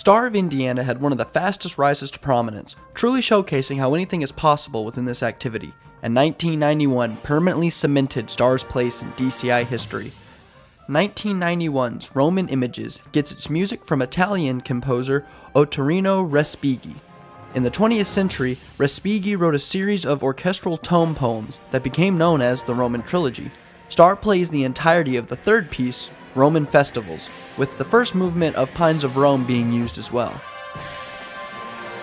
Star of Indiana had one of the fastest rises to prominence, truly showcasing how anything is possible within this activity, and 1991 permanently cemented Star's place in DCI history. 1991's Roman Images gets its music from Italian composer Ottorino Respighi. In the 20th century, Respighi wrote a series of orchestral tone poems that became known as the Roman Trilogy. Star plays the entirety of the third piece, Roman Festivals, with the first movement of Pines of Rome being used as well.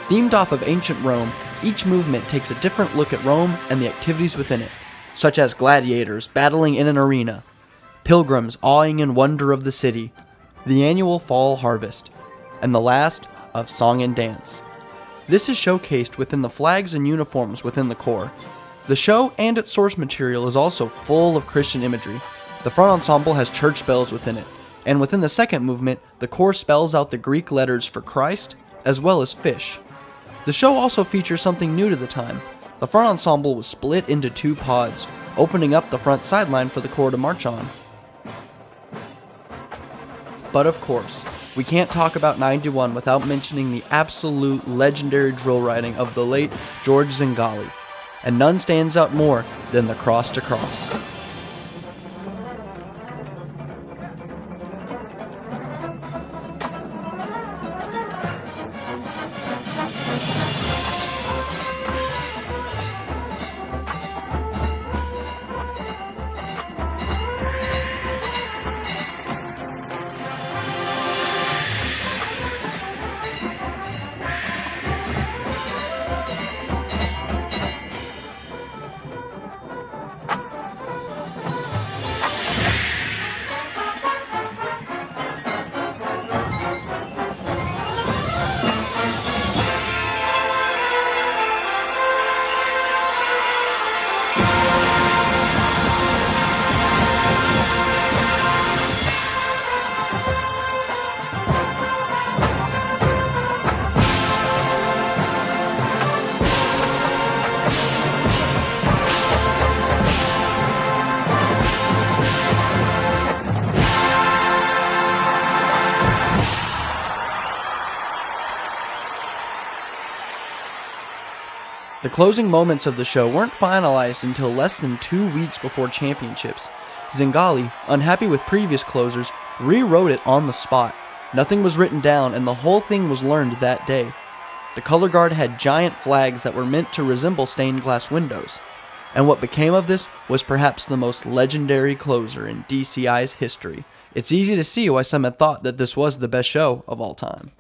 Themed off of ancient Rome, each movement takes a different look at Rome and the activities within it, such as gladiators battling in an arena, pilgrims awing in wonder of the city, the annual fall harvest, and the last of song and dance. This is showcased within the flags and uniforms within the core. The show and its source material is also full of Christian imagery. The front ensemble has church bells within it, and within the second movement, the core spells out the Greek letters for Christ, as well as fish. The show also features something new to the time. The front ensemble was split into two pods, opening up the front sideline for the core to march on. But of course, we can't talk about 91 without mentioning the absolute legendary drill riding of the late George Zingali, and none stands out more than the cross to cross. The closing moments of the show weren't finalized until less than 2 weeks before championships. Zingali, unhappy with previous closers, rewrote it on the spot. Nothing was written down and the whole thing was learned that day. The color guard had giant flags that were meant to resemble stained glass windows. And what became of this was perhaps the most legendary closer in DCI's history. It's easy to see why some had thought that this was the best show of all time.